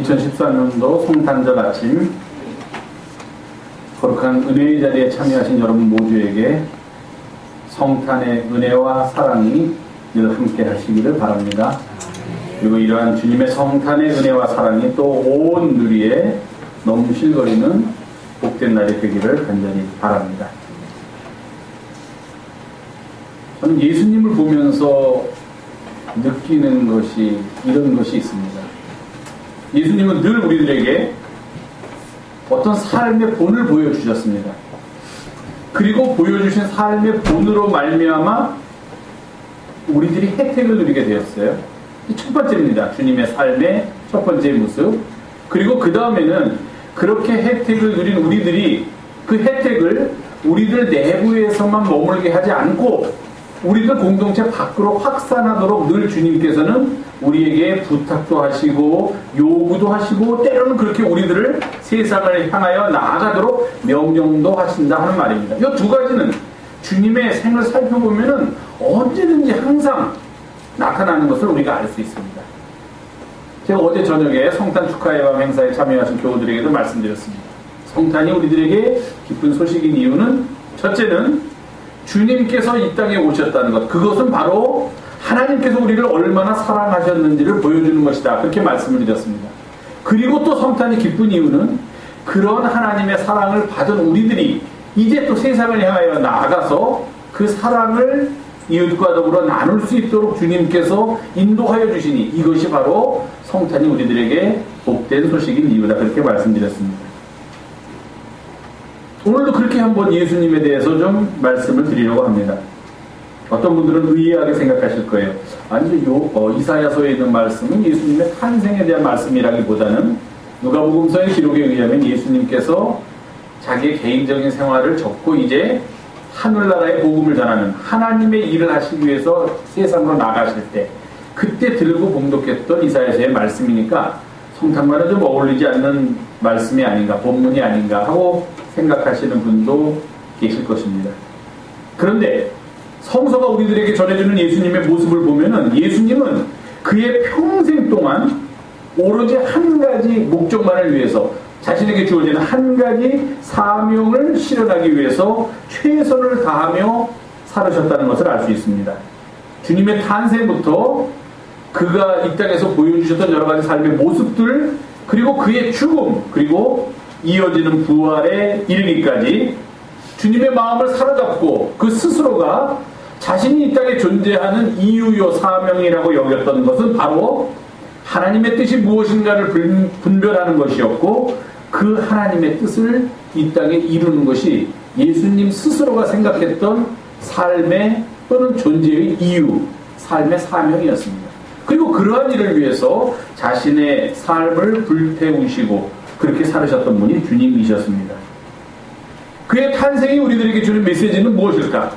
2014년도 성탄절 아침 거룩한 은혜의 자리에 참여하신 여러분 모두에게 성탄의 은혜와 사랑이 늘 함께 하시기를 바랍니다. 그리고 이러한 주님의 성탄의 은혜와 사랑이 또 온 누리에 넘실거리는 복된 날이 되기를 간절히 바랍니다. 저는 예수님을 보면서 느끼는 것이 이런 것이 있습니다. 예수님은 늘 우리들에게 어떤 삶의 본을 보여주셨습니다. 그리고 보여주신 삶의 본으로 말미암아 우리들이 혜택을 누리게 되었어요. 첫 번째입니다. 주님의 삶의 첫 번째 모습. 그리고 그 다음에는 그렇게 혜택을 누린 우리들이 그 혜택을 우리들 내부에서만 머물게 하지 않고 우리들 공동체 밖으로 확산하도록 늘 주님께서는 우리에게 부탁도 하시고 요구도 하시고 때로는 그렇게 우리들을 세상을 향하여 나아가도록 명령도 하신다 하는 말입니다. 이 두 가지는 주님의 생을 살펴보면은 언제든지 항상 나타나는 것을 우리가 알 수 있습니다. 제가 어제 저녁에 성탄 축하의 밤 행사에 참여하신 교우들에게도 말씀드렸습니다. 성탄이 우리들에게 기쁜 소식인 이유는 첫째는 주님께서 이 땅에 오셨다는 것, 그것은 바로 하나님께서 우리를 얼마나 사랑하셨는지를 보여주는 것이다. 그렇게 말씀을 드렸습니다. 그리고 또 성탄이 기쁜 이유는 그런 하나님의 사랑을 받은 우리들이 이제 또 세상을 향하여 나아가서 그 사랑을 이웃과 더불어 나눌 수 있도록 주님께서 인도하여 주시니 이것이 바로 성탄이 우리들에게 복된 소식인 이유다. 그렇게 말씀드렸습니다. 오늘도 그렇게 한번 예수님에 대해서 좀 말씀을 드리려고 합니다. 어떤 분들은 의아하게 생각하실 거예요. 아니, 이사야서에 있는 말씀은 예수님의 탄생에 대한 말씀이라기보다는 누가복음서의 기록에 의하면 예수님께서 자기의 개인적인 생활을 접고 이제 하늘나라의 복음을 전하는 하나님의 일을 하시기 위해서 세상으로 나가실 때 그때 들고 봉독했던 이사야서의 말씀이니까 성탄과는 좀 어울리지 않는 말씀이 아닌가, 본문이 아닌가 하고 생각하시는 분도 계실 것입니다. 그런데 성서가 우리들에게 전해주는 예수님의 모습을 보면은 예수님은 그의 평생 동안 오로지 한 가지 목적만을 위해서 자신에게 주어지는 한 가지 사명을 실현하기 위해서 최선을 다하며 살으셨다는 것을 알 수 있습니다. 주님의 탄생부터 그가 이 땅에서 보여주셨던 여러 가지 삶의 모습들, 그리고 그의 죽음, 그리고 이어지는 부활에 이르기까지 주님의 마음을 사로잡고 그 스스로가 자신이 이 땅에 존재하는 이유요 사명이라고 여겼던 것은 바로 하나님의 뜻이 무엇인가를 분별하는 것이었고 그 하나님의 뜻을 이 땅에 이루는 것이 예수님 스스로가 생각했던 삶의 또는 존재의 이유, 삶의 사명이었습니다. 그리고 그러한 일을 위해서 자신의 삶을 불태우시고 그렇게 살으셨던 분이 주님이셨습니다. 그의 탄생이 우리들에게 주는 메시지는 무엇일까?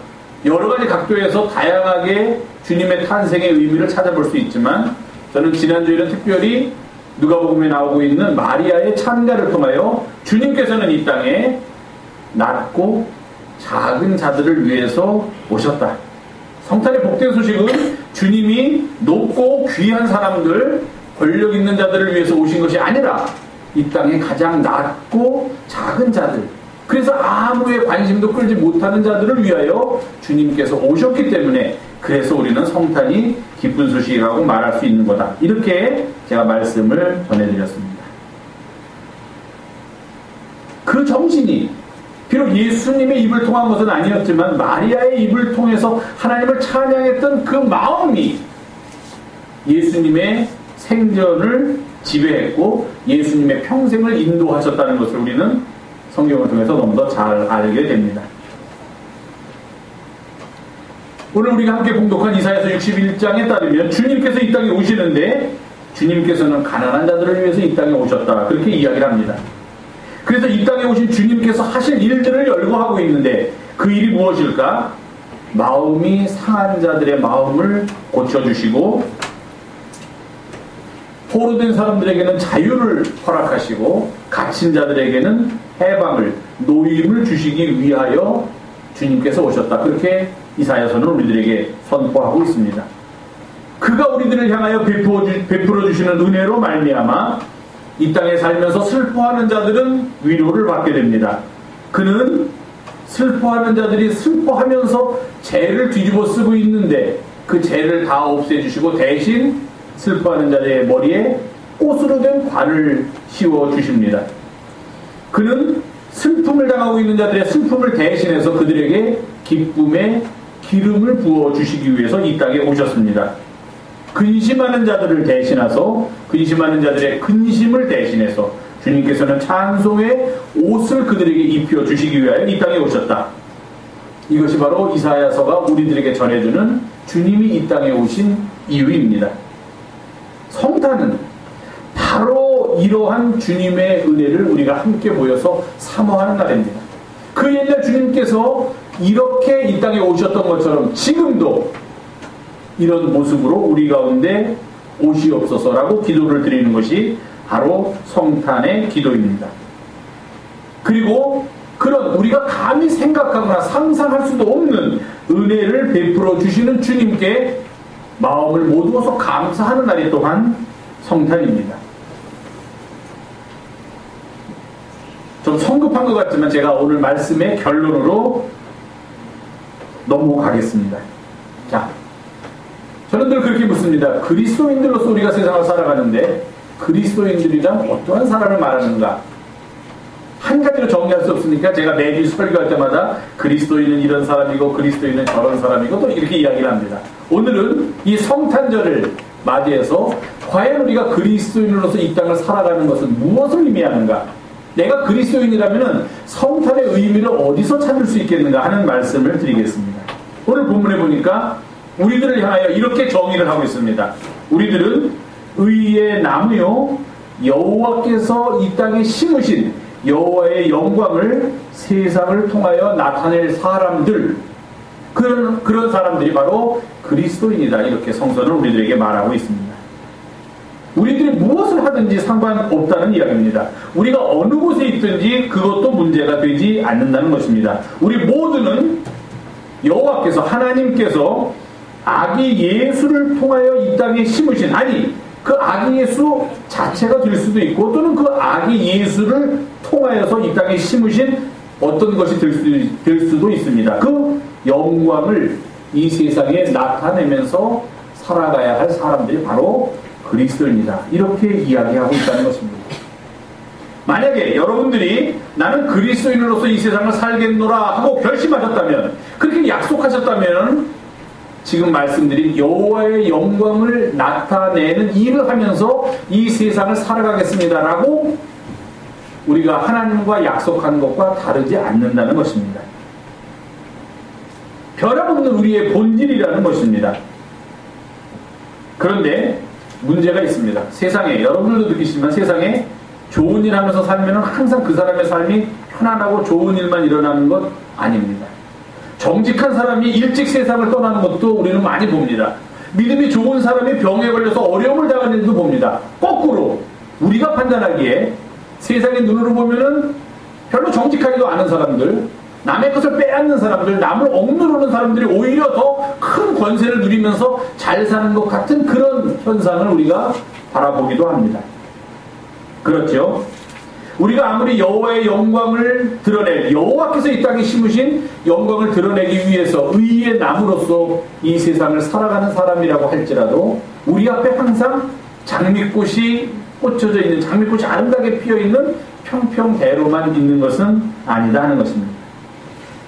여러 가지 각도에서 다양하게 주님의 탄생의 의미를 찾아볼 수 있지만 저는 지난주에는 특별히 누가복음에 나오고 있는 마리아의 찬가를 통하여 주님께서는 이 땅에 낮고 작은 자들을 위해서 오셨다. 성탄의 복된 소식은 주님이 높고 귀한 사람들, 권력 있는 자들을 위해서 오신 것이 아니라 이 땅에 가장 낮고 작은 자들, 그래서 아무의 관심도 끌지 못하는 자들을 위하여 주님께서 오셨기 때문에 그래서 우리는 성탄이 기쁜 소식이라고 말할 수 있는 거다. 이렇게 제가 말씀을 전해드렸습니다. 그 정신이 비록 예수님의 입을 통한 것은 아니었지만 마리아의 입을 통해서 하나님을 찬양했던 그 마음이 예수님의 생전을 지배했고 예수님의 평생을 인도하셨다는 것을 우리는 성경을 통해서 너무 더 잘 알게 됩니다. 오늘 우리가 함께 봉독한 이사야서 61장에 따르면 주님께서 이 땅에 오시는데 주님께서는 가난한 자들을 위해서 이 땅에 오셨다. 그렇게 이야기를 합니다. 그래서 이 땅에 오신 주님께서 하실 일들을 열거하고 있는데 그 일이 무엇일까? 마음이 상한 자들의 마음을 고쳐주시고 포로된 사람들에게는 자유를 허락하시고 갇힌 자들에게는 해방을, 노임을 주시기 위하여 주님께서 오셨다. 그렇게 이사야서는 우리들에게 선포하고 있습니다. 그가 우리들을 향하여 베풀어 주시는 은혜로 말미암아 이 땅에 살면서 슬퍼하는 자들은 위로를 받게 됩니다. 그는 슬퍼하는 자들이 슬퍼하면서 죄를 뒤집어 쓰고 있는데 그 죄를 다 없애주시고 대신 슬퍼하는 자들의 머리에 꽃으로 된 관을 씌워주십니다. 그는 슬픔을 당하고 있는 자들의 슬픔을 대신해서 그들에게 기쁨의 기름을 부어주시기 위해서 이 땅에 오셨습니다. 근심하는 자들을 대신해서 근심하는 자들의 근심을 대신해서 주님께서는 찬송의 옷을 그들에게 입혀주시기 위하여 이 땅에 오셨다. 이것이 바로 이사야서가 우리들에게 전해주는 주님이 이 땅에 오신 이유입니다. 성탄은 바로 이러한 주님의 은혜를 우리가 함께 모여서 사모하는 날입니다. 그 옛날 주님께서 이렇게 이 땅에 오셨던 것처럼 지금도 이런 모습으로 우리 가운데 오시옵소서라고 기도를 드리는 것이 바로 성탄의 기도입니다. 그리고 그런 우리가 감히 생각하거나 상상할 수도 없는 은혜를 베풀어 주시는 주님께 마음을 모두어서 감사하는 날이 또한 성탄입니다. 좀 성급한 것 같지만 제가 오늘 말씀의 결론으로 넘어가겠습니다. 자, 저는 늘 그렇게 묻습니다. 그리스도인들로서 우리가 세상을 살아가는데 그리스도인들이란 어떠한 사람을 말하는가? 한 가지로 정리할 수 없으니까 제가 매주 설교할 때마다 그리스도인은 이런 사람이고 그리스도인은 저런 사람이고 또 이렇게 이야기를 합니다. 오늘은 이 성탄절을 맞이해서 과연 우리가 그리스도인으로서 이 땅을 살아가는 것은 무엇을 의미하는가? 내가 그리스도인이라면 성탄의 의미를 어디서 찾을 수 있겠는가 하는 말씀을 드리겠습니다. 오늘 본문에 보니까 우리들을 향하여 이렇게 정의를 하고 있습니다. 우리들은 의의 나무요 여호와께서 이 땅에 심으신 여호와의 영광을 세상을 통하여 나타낼 사람들, 그런 사람들이 바로 그리스도인이다. 이렇게 성서는 우리들에게 말하고 있습니다. 우리들이 무엇을 하든지 상관없다는 이야기입니다. 우리가 어느 곳에 있든지 그것도 문제가 되지 않는다는 것입니다. 우리 모두는 여호와께서 하나님께서 아기 예수를 통하여 이 땅에 심으신, 아니 그 아기 예수 자체가 될 수도 있고 또는 그 아기 예수를 통하여서 이 땅에 심으신 어떤 것이 될 수도 있습니다. 그 영광을 이 세상에 나타내면서 살아가야 할 사람들이 바로 그리스도입니다. 이렇게 이야기하고 있다는 것입니다. 만약에 여러분들이 나는 그리스도인으로서 이 세상을 살겠노라 하고 결심하셨다면, 그렇게 약속하셨다면 지금 말씀드린 여호와의 영광을 나타내는 일을 하면서 이 세상을 살아가겠습니다라고 우리가 하나님과 약속한 것과 다르지 않는다는 것입니다. 변함없는 우리의 본질이라는 것입니다. 그런데 문제가 있습니다. 세상에, 여러분들도 느끼시지만 세상에 좋은 일 하면서 살면 항상 그 사람의 삶이 편안하고 좋은 일만 일어나는 것 아닙니다. 정직한 사람이 일찍 세상을 떠나는 것도 우리는 많이 봅니다. 믿음이 좋은 사람이 병에 걸려서 어려움을 당하는 일도 봅니다. 거꾸로 우리가 판단하기에 세상의 눈으로 보면은 별로 정직하지도 않은 사람들, 남의 것을 빼앗는 사람들, 남을 억누르는 사람들이 오히려 더 큰 권세를 누리면서 잘 사는 것 같은 그런 현상을 우리가 바라보기도 합니다. 그렇죠? 우리가 아무리 여호와의 영광을 드러낼, 여호와께서 이 땅에 심으신 영광을 드러내기 위해서 의의 나무로서 이 세상을 살아가는 사람이라고 할지라도 우리 앞에 항상 장미꽃이 꽂혀져 있는, 장미꽃이 아름답게 피어있는 평평대로만 있는 것은 아니다 하는 것입니다.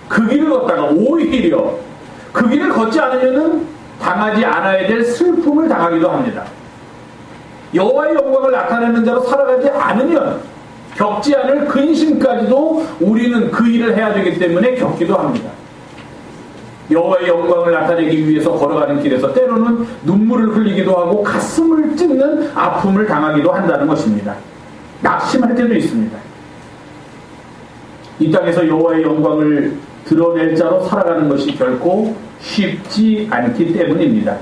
그 길을 걷다가 오히려 그 길을 걷지 않으면은 당하지 않아야 될 슬픔을 당하기도 합니다. 여호와의 영광을 나타내는 자로 살아가지 않으면 겪지 않을 근심까지도 우리는 그 일을 해야 되기 때문에 겪기도 합니다. 여호와의 영광을 나타내기 위해서 걸어가는 길에서 때로는 눈물을 흘리기도 하고 가슴을 찢는 아픔을 당하기도 한다는 것입니다. 낙심할 때도 있습니다. 이 땅에서 여호와의 영광을 드러낼 자로 살아가는 것이 결코 쉽지 않기 때문입니다.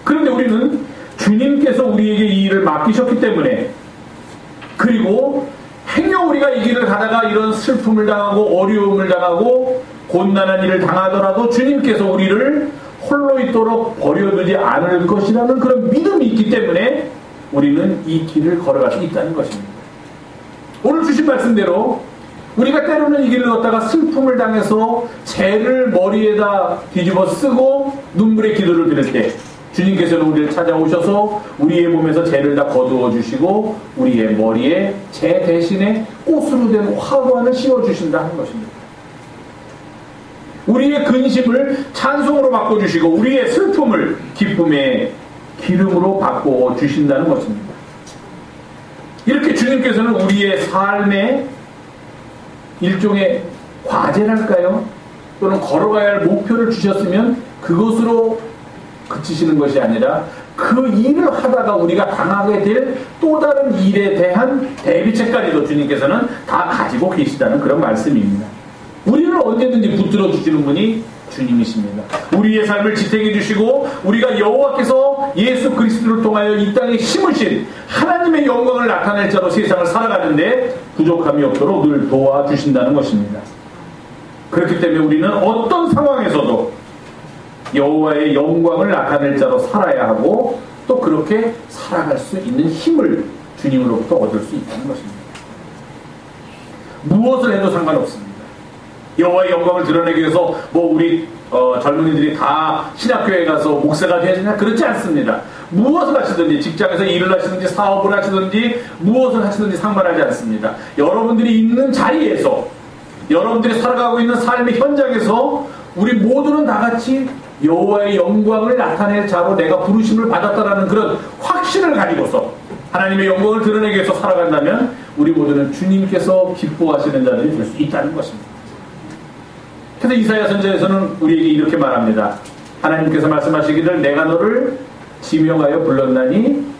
그런데 우리는 주님께서 우리에게 이 일을 맡기셨기 때문에, 그리고 행여 우리가 이 길을 가다가 이런 슬픔을 당하고 어려움을 당하고 곤난한 일을 당하더라도 주님께서 우리를 홀로 있도록 버려두지 않을 것이라는 그런 믿음이 있기 때문에 우리는 이 길을 걸어갈 수 있다는 것입니다. 오늘 주신 말씀대로 우리가 때로는 이 길을 걷다가 슬픔을 당해서 죄를 머리에다 뒤집어 쓰고 눈물의 기도를 드릴 때 주님께서는 우리를 찾아오셔서 우리의 몸에서 죄를 다 거두어 주시고 우리의 머리에 죄 대신에 꽃으로 된 화관을 씌워주신다 하는 것입니다. 우리의 근심을 찬송으로 바꿔주시고 우리의 슬픔을 기쁨의 기름으로 바꿔주신다는 것입니다. 이렇게 주님께서는 우리의 삶의 일종의 과제랄까요? 또는 걸어가야 할 목표를 주셨으면 그것으로 그치시는 것이 아니라 그 일을 하다가 우리가 당하게 될 또 다른 일에 대한 대비책까지도 주님께서는 다 가지고 계시다는 그런 말씀입니다. 우리를 언제든지 붙들어 주시는 분이 주님이십니다. 우리의 삶을 지탱해 주시고 우리가 여호와께서 예수 그리스도를 통하여 이 땅에 심으신 하나님의 영광을 나타낼 자로 세상을 살아가는데 부족함이 없도록 늘 도와주신다는 것입니다. 그렇기 때문에 우리는 어떤 상황에서도 여호와의 영광을 나타낼 자로 살아야 하고 또 그렇게 살아갈 수 있는 힘을 주님으로부터 얻을 수 있다는 것입니다. 무엇을 해도 상관없습니다. 여호와의 영광을 드러내기 위해서 뭐 우리 젊은이들이 다 신학교에 가서 목사가 되어야 되냐? 그렇지 않습니다. 무엇을 하시든지 직장에서 일을 하시든지 사업을 하시든지 무엇을 하시든지 상관하지 않습니다. 여러분들이 있는 자리에서 여러분들이 살아가고 있는 삶의 현장에서 우리 모두는 다 같이 여호와의 영광을 나타낼 자로 내가 부르심을 받았다라는 그런 확신을 가지고서 하나님의 영광을 드러내기 위해서 살아간다면 우리 모두는 주님께서 기뻐하시는 자들이 될 수 있다는 것입니다. 그래서 이사야 선지자에서는 우리에게 이렇게 말합니다. 하나님께서 말씀하시기를 내가 너를 지명하여 불렀나니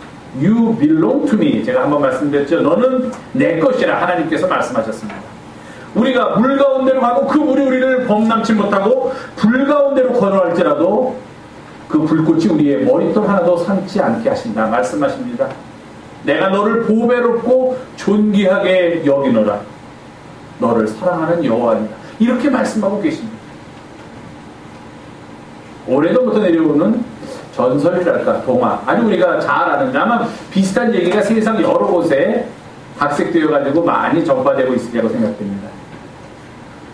You belong to me. 제가 한번 말씀드렸죠. 너는 내 것이라 하나님께서 말씀하셨습니다. 우리가 물 가운데로 가고 그 물이 우리를 범람치 못하고 불 가운데로 걸어갈지라도 그 불꽃이 우리의 머리털 하나도 상치 않게 하신다 말씀하십니다. 내가 너를 보배롭고 존귀하게 여기노라. 너를 사랑하는 여호와입니다. 이렇게 말씀하고 계십니다. 오래전부터 내려오는 전설이랄까 동화 아니 우리가 잘 아는 아마 비슷한 얘기가 세상 여러 곳에 각색되어 가지고 많이 전파되고 있으리라고 생각됩니다.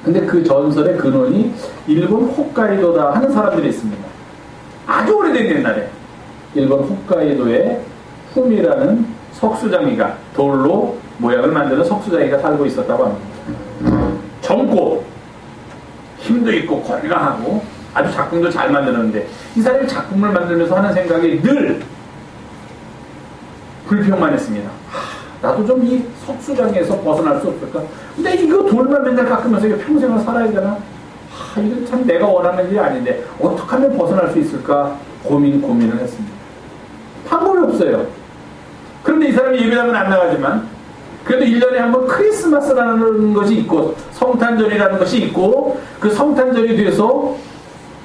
근데 그 전설의 근원이 일본 홋카이도다 하는 사람들이 있습니다. 아주 오래된 옛날에 일본 홋카이도에 후미라는 석수장이가 돌로 모양을 만드는 석수장이가 살고 있었다고 합니다. 젊고 힘도 있고 건강하고 아주 작품도 잘 만드는데 이 사람이 작품을 만들면서 하는 생각이 늘 불평만 했습니다. 나도 좀 이 석수장에서 벗어날 수 없을까? 근데 이거 돌만 맨날 깎으면서 이거 평생을 살아야 되나? 이거 참 내가 원하는 일이 아닌데 어떻게 하면 벗어날 수 있을까? 고민을 했습니다. 방법이 없어요. 그런데 이 사람이 예배당은 안 나가지만 그래도 1년에 한 번 크리스마스라는 것이 있고 성탄절이라는 것이 있고 그 성탄절이 돼서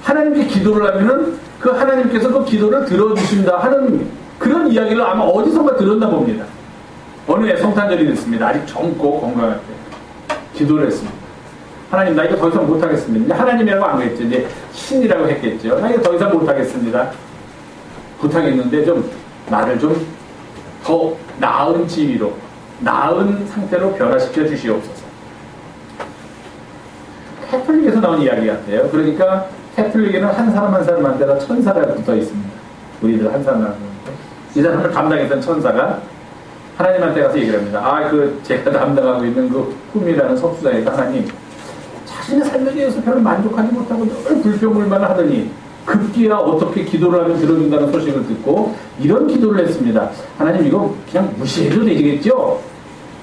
하나님께 기도를 하면은 그 하나님께서 그 기도를 들어주신다 하는 그런 이야기를 아마 어디선가 들었나 봅니다. 어느 해 성탄절이 됐습니다. 아직 젊고 건강할 때 기도를 했습니다. 하나님 나 이거 더 이상 못하겠습니다. 이제 하나님이라고 안 그랬죠. 이제 신이라고 했겠죠. 나 이거 더 이상 못하겠습니다. 부탁했는데 좀 나를 좀 더 나은 지위로 나은 상태로 변화시켜 주시옵소서. 캐톨릭에서 나온 이야기 같아요. 그러니까 캐톨릭에는 한 사람 한 사람한테가 천사가 붙어 있습니다. 우리들 한 사람한테. 이 사람을 담당했던 천사가 하나님한테 가서 얘기를 합니다. 제가 담당하고 있는 그 꿈이라는 석수장에서 하나님, 자신의 삶에 대해서 별로 만족하지 못하고 늘 불평불만을 하더니 급기야 어떻게 기도를 하면 들어준다는 소식을 듣고 이런 기도를 했습니다. 하나님 이거 그냥 무시해도 되겠죠?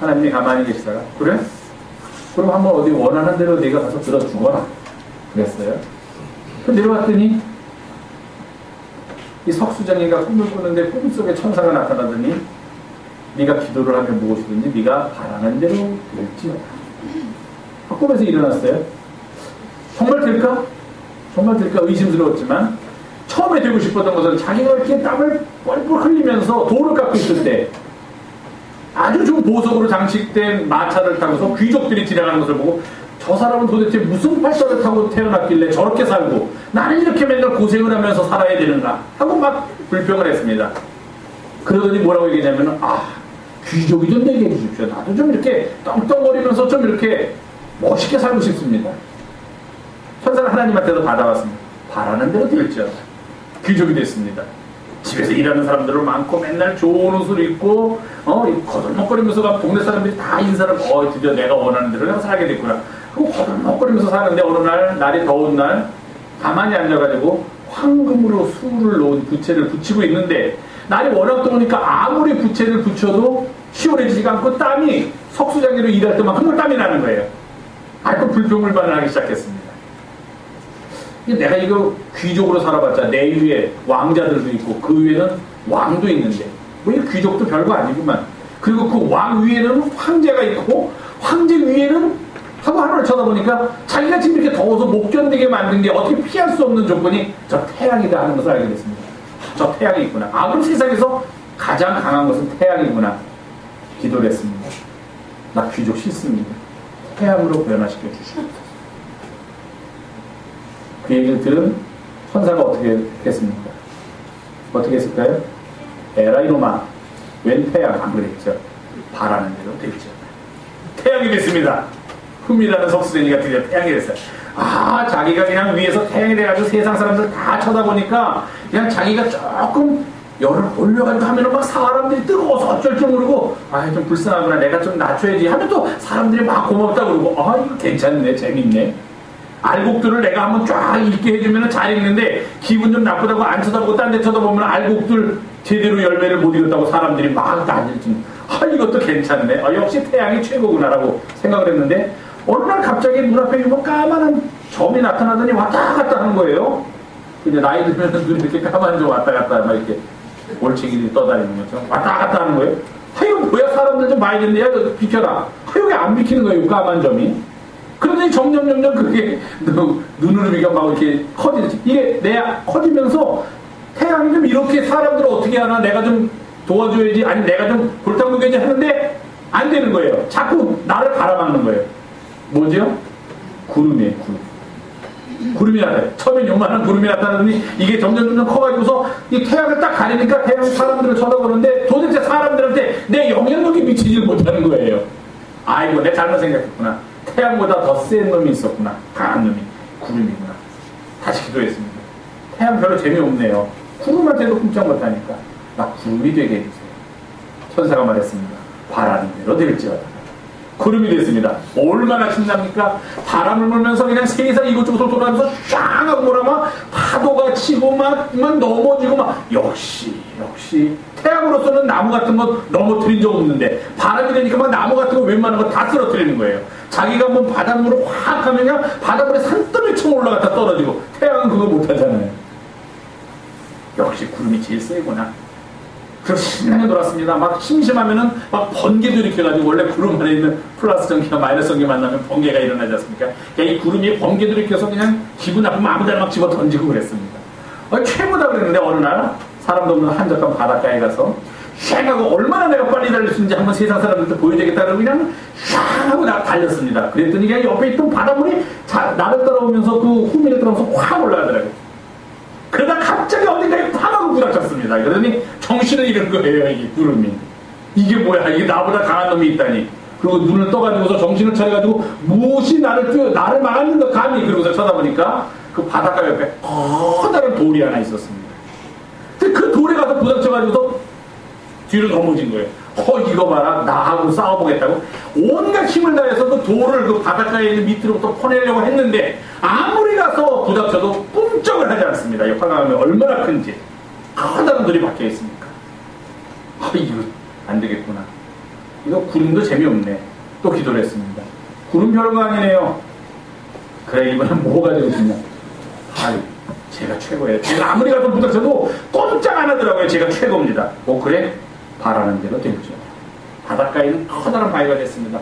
하나님이 가만히 계시다가 그래? 그럼 한번 어디 원하는 대로 네가 가서 들어주거라 그랬어요. 그 내려왔더니 이 석수장이가 꿈을 꾸는데 꿈속에 천사가 나타나더니 네가 기도를 하면 무엇이든지 네가 바라는 대로 될지어다. 꿈에서 일어났어요. 정말 될까? 정말 될까 의심스러웠지만 처음에 되고 싶었던 것은 자기가 이렇게 땀을 뻘뻘 흘리면서 돌을 깎고 있을 때 아주 좀 보석으로 장식된 마차를 타고서 귀족들이 지나가는 것을 보고 저 사람은 도대체 무슨 팔자를 타고 태어났길래 저렇게 살고 나는 이렇게 맨날 고생을 하면서 살아야 되는가 하고 막 불평을 했습니다. 그러더니 뭐라고 얘기냐면은, 귀족이 좀 되게 해주십시오. 나도 좀 이렇게 떵떵거리면서 좀 이렇게 멋있게 살고 싶습니다. 천사는 하나님한테도 받아왔습니다. 바라는 대로 될지어다. 귀족이 됐습니다. 집에서 일하는 사람들은 많고 맨날 좋은 옷을 입고 거들먹거리면서 가면 동네 사람들이 다 인사를 드디어 내가 원하는 대로 내가 살게 됐구나. 그리고 거들먹거리면서 사는데 어느 날이 더운 날 가만히 앉아가지고 황금으로 수를 놓은 부채를 붙이고 있는데 날이 워낙 더우니까 아무리 부채를 붙여도 시원해지지가 않고 땀이 석수장기로 일할 때만큼 땀이 나는 거예요. 그 불평불만을 하기 시작했습니다. 내가 이거 귀족으로 살아봤자 내 위에 왕자들도 있고 그 위에는 왕도 있는데 뭐 이 귀족도 별거 아니구만. 그리고 그 왕 위에는 황제가 있고 황제 위에는 하고 하늘을 쳐다보니까 자기가 지금 이렇게 더워서 못 견디게 만든 게 어떻게 피할 수 없는 조건이 저 태양이다 하는 것을 알게 됐습니다. 저 태양이 있구나. 그럼 세상에서 가장 강한 것은 태양이구나. 기도를 했습니다. 나 귀족 싫습니다. 태양으로 변화시켜 주시옵소서. 그 얘기를 들은 천사가 어떻게 했습니까? 어떻게 했을까요? 에라 이놈아, 웬 태양 안 그랬죠? 바라는 대로 됐죠. 태양이 됐습니다. 흠이라는 석수쟁이가 드디어 태양이 됐어요. 자기가 그냥 위에서 태양이 돼가지고 세상 사람들 다 쳐다보니까 그냥 자기가 조금 열을 올려가지고 하면은 막 사람들이 뜨거워서 어쩔 줄 모르고 좀 불쌍하구나, 내가 좀 낮춰야지 하면 또 사람들이 막 고맙다 그러고 이거 괜찮네, 재밌네. 알곡들을 내가 한번 쫙 읽게 해주면 잘 읽는데 기분 좀 나쁘다고 안 쳐다보고 딴 데 쳐다보면 알곡들 제대로 열매를 못 읽었다고 사람들이 막 난리지. 이것도 괜찮네. 역시 태양이 최고구나라고 생각을 했는데 어느 날 갑자기 눈앞에 뭐 까만한 점이 나타나더니 왔다 갔다 하는 거예요. 근데 나이 들면 눈이 이렇게 까만 점 왔다 갔다 막 이렇게 올챙이들이 떠다니는 것처럼 왔다 갔다 하는 거예요. 이거 뭐야, 사람들 좀 많이 됐네. 야, 너 비켜라. 이게 안 비키는 거예요, 까만 점이. 그러더니 점점 그게 눈으로미가 막 이렇게 커지지. 이게 커지면서 태양이 좀 이렇게 사람들을 어떻게 하나, 내가 좀 도와줘야지, 아니 내가 좀 골탕 먹여야지 하는데 안 되는 거예요. 자꾸 나를 가라막는 거예요. 뭐죠? 구름이에요, 구름이 나타나요. 처음엔 요만한 구름이 나타나더니 이게 점점 커가지고서 이 태양을 딱 가리니까 태양 사람들을 쳐다보는데 도대체 사람들한테 내 영향력이 미치질 못하는 거예요. 아이고, 내가 잘못 생각했구나. 태양보다 더 센 놈이 있었구나. 강한 놈이 구름이구나. 다시 기도했습니다. 태양 별로 재미없네요. 구름한테도 꼼짝 못하니까 나 구름이 되게 해주세요. 천사가 말했습니다. 바라는 대로 될지어다. 구름이 됐습니다. 얼마나 신납니까? 바람을 불면서 그냥 세상 이곳저곳을 돌아가면서 쫙 하고 뭐라마 파도가 치고 막 넘어지고 막 역시 태양으로서는 나무 같은 거 넘어뜨린 적 없는데 바람이 되니까 막 나무 같은 거 웬만한 거 다 쓰러뜨리는 거예요. 자기가 한번 바닷물을 확 하면 그냥 바닷물에 산더미 쳐 올라갔다 떨어지고 태양은 그거 못하잖아요. 역시 구름이 제일 세구나. 그래서 신나게 놀았습니다. 막 심심하면은 막 번개도 일으켜가지고, 원래 구름 안에 있는 플러스 전기와 마이너스 전기 만나면 번개가 일어나지 않습니까? 그러니까 이 구름이 번개도 일으켜서 그냥 기분 나쁘면 아무데나 막 집어 던지고 그랬습니다. 최고다 그랬는데 어느 날 사람도 없는 한적한 바닷가에 가서 샹하고 얼마나 내가 빨리 달릴 수 있는지 한번 세상 사람들한테 보여주겠다고 그냥 샹하고 달렸습니다. 그랬더니 그냥 옆에 있던 바닷물이 나를 따라오면서 그 후미를 따라오면서 확 올라가더라고요. 그러다 갑자기 어딘가에 팍 하고 부닥쳤습니다. 그러더니 정신을 잃은 거예요, 이 구름이. 이게 뭐야, 이게 나보다 강한 놈이 있다니. 그리고 눈을 떠가지고서 정신을 차려가지고 무엇이 나를 막았는가 감히. 그러고서 쳐다보니까 그 바닷가 옆에 커다란 돌이 하나 있었습니다. 근데 그 돌에 가서 부닥쳐가지고서 뒤로 넘어진 거예요. 이거 봐라, 나하고 싸워보겠다고 온갖 힘을 다해서 그 돌을 그 바닷가에 있는 밑으로부터 퍼내려고 했는데 아무리 가서 부닥쳐도 꿈쩍을 하지 않습니다. 이 화강암이 얼마나 큰지. 커다란 돌이 박혀 있으니까. 이거 안 되겠구나. 이거 구름도 재미없네. 또 기도를 했습니다. 구름 별거 아니네요. 그래, 이번엔 뭐 가지고 싶냐. 제가 최고예요. 제가 아무리 가서 부닥쳐도 꼼짝 안 하더라고요. 제가 최고입니다. 그래? 바라는 대로 됐죠. 바닷가에는 커다란 바위가 됐습니다.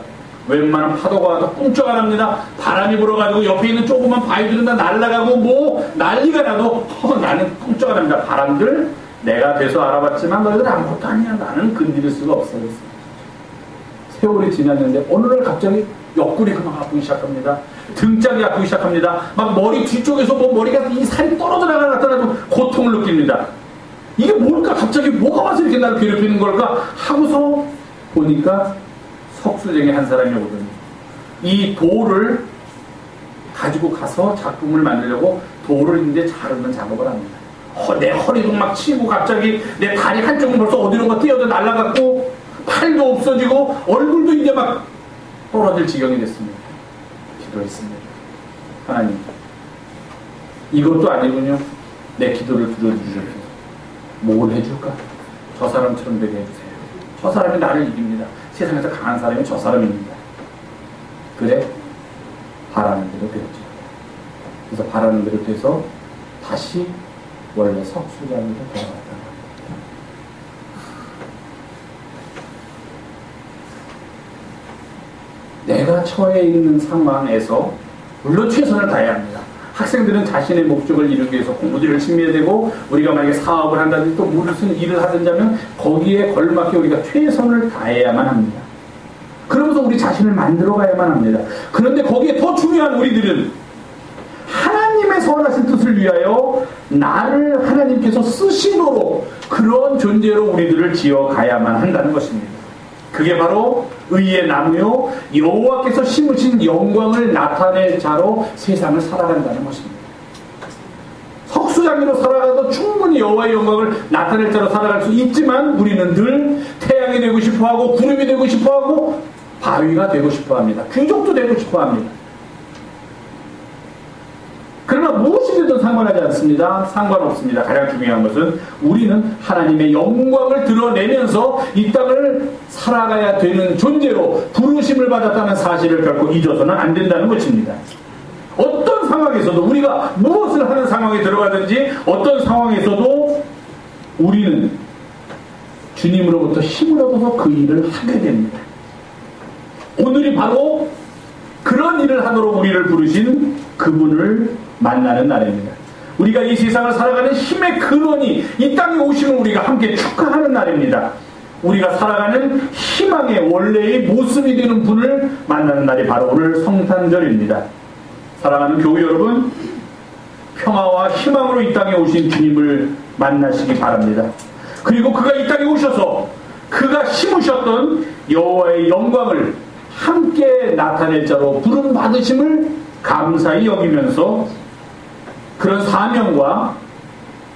웬만한 파도가 와도 꿈쩍 안 합니다. 바람이 불어가지고 옆에 있는 조그만 바위들은 다 날아가고 뭐 난리가 나도 나는 꿈쩍 안 합니다. 바람들 내가 돼서 알아봤지만 너희들 아무것도 아니야. 나는 건드릴 수가 없어. 세월이 지났는데 어느 날 갑자기 옆구리가 막 아프기 시작합니다. 등짝이 아프기 시작합니다. 막 머리 뒤쪽에서 뭐 머리가 이 살이 떨어져 나가는 것 같아가지고 고통을 느낍니다. 이게 뭘까? 갑자기 뭐가 와서 이렇게 나를 괴롭히는 걸까? 하고서 보니까 석수쟁이 한 사람이 오더니 이 돌을 가지고 가서 작품을 만들려고 돌을 이제 자르는 작업을 합니다. 내 허리도 막 치고 갑자기 내 다리 한쪽은 벌써 어디론가 뛰어져 날아갔고 팔도 없어지고 얼굴도 이제 막 떨어질 지경이 됐습니다. 기도했습니다. 하나님, 이것도 아니군요. 내 기도를 들어주셔서 뭘 해줄까? 저 사람처럼 되게 해주세요. 저 사람이 나를 이깁니다. 세상에서 강한 사람이 저 사람입니다. 그래, 바라는 대로 되었죠. 그래서 바라는 대로 돼서 다시 원래 석수장으로 돌아갔다. 내가 처해 있는 상황에서 물론 최선을 다해야 합니다. 학생들은 자신의 목적을 이루기 위해서 공부도 열심히 해야 되고, 우리가 만약에 사업을 한다든지 또 무슨 일을 하든지 하면 거기에 걸맞게 우리가 최선을 다해야만 합니다. 그러면서 우리 자신을 만들어 가야만 합니다. 그런데 거기에 더 중요한 우리들은 하나님의 선하신 뜻을 위하여 나를 하나님께서 쓰시도록 그런 존재로 우리들을 지어가야만 한다는 것입니다. 그게 바로 의의 나무요 여호와께서 심으신 영광을 나타낼 자로 세상을 살아간다는 것입니다. 석수장이로 살아가도 충분히 여호와의 영광을 나타낼 자로 살아갈 수 있지만 우리는 늘 태양이 되고 싶어하고 구름이 되고 싶어하고 바위가 되고 싶어합니다. 귀족도 되고 싶어합니다. 그러나 무엇이 되든 상관하지 않습니다. 상관없습니다. 가장 중요한 것은 우리는 하나님의 영광을 드러내면서 이 땅을 살아가야 되는 존재로 부르심을 받았다는 사실을 결코 잊어서는 안 된다는 것입니다. 어떤 상황에서도 우리가 무엇을 하는 상황에 들어가든지 어떤 상황에서도 우리는 주님으로부터 힘을 얻어서 그 일을 하게 됩니다. 오늘이 바로 그런 일을 하도록 우리를 부르신 그분을 만나는 날입니다. 우리가 이 세상을 살아가는 힘의 근원이 이 땅에 오시는 우리가 함께 축하하는 날입니다. 우리가 살아가는 희망의 원래의 모습이 되는 분을 만나는 날이 바로 오늘 성탄절입니다. 사랑하는 교회 여러분, 평화와 희망으로 이 땅에 오신 주님을 만나시기 바랍니다. 그리고 그가 이 땅에 오셔서 그가 심으셨던 여호와의 영광을 함께 나타낼 자로 부름 받으심을 감사히 여기면서 그런 사명과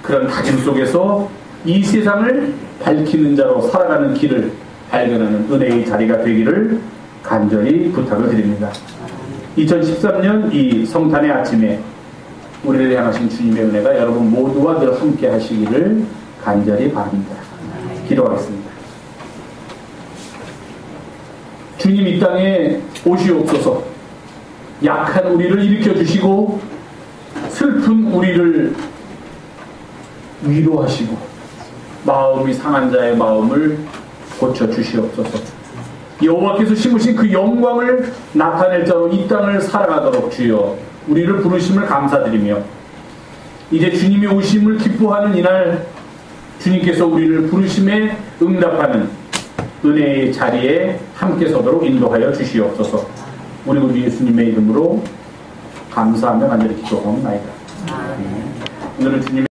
그런 다짐 속에서 이 세상을 밝히는 자로 살아가는 길을 발견하는 은혜의 자리가 되기를 간절히 부탁을 드립니다. 2013년 이 성탄의 아침에 우리를 향하신 주님의 은혜가 여러분 모두와 늘 함께 하시기를 간절히 바랍니다. 기도하겠습니다. 주님 이 땅에 오시옵소서. 약한 우리를 일으켜 주시고 슬픈 우리를 위로하시고 마음이 상한 자의 마음을 고쳐 주시옵소서. 여호와께서 심으신 그 영광을 나타낼 자로 이 땅을 살아가도록 주여 우리를 부르심을 감사드리며 이제 주님이 오심을 기뻐하는 이날 주님께서 우리를 부르심에 응답하는 은혜의 자리에 함께 서도록 인도하여 주시옵소서. 우리 우리 예수님의 이름으로 감사하며 간절히 기도하옵나이다. 오늘은 주님의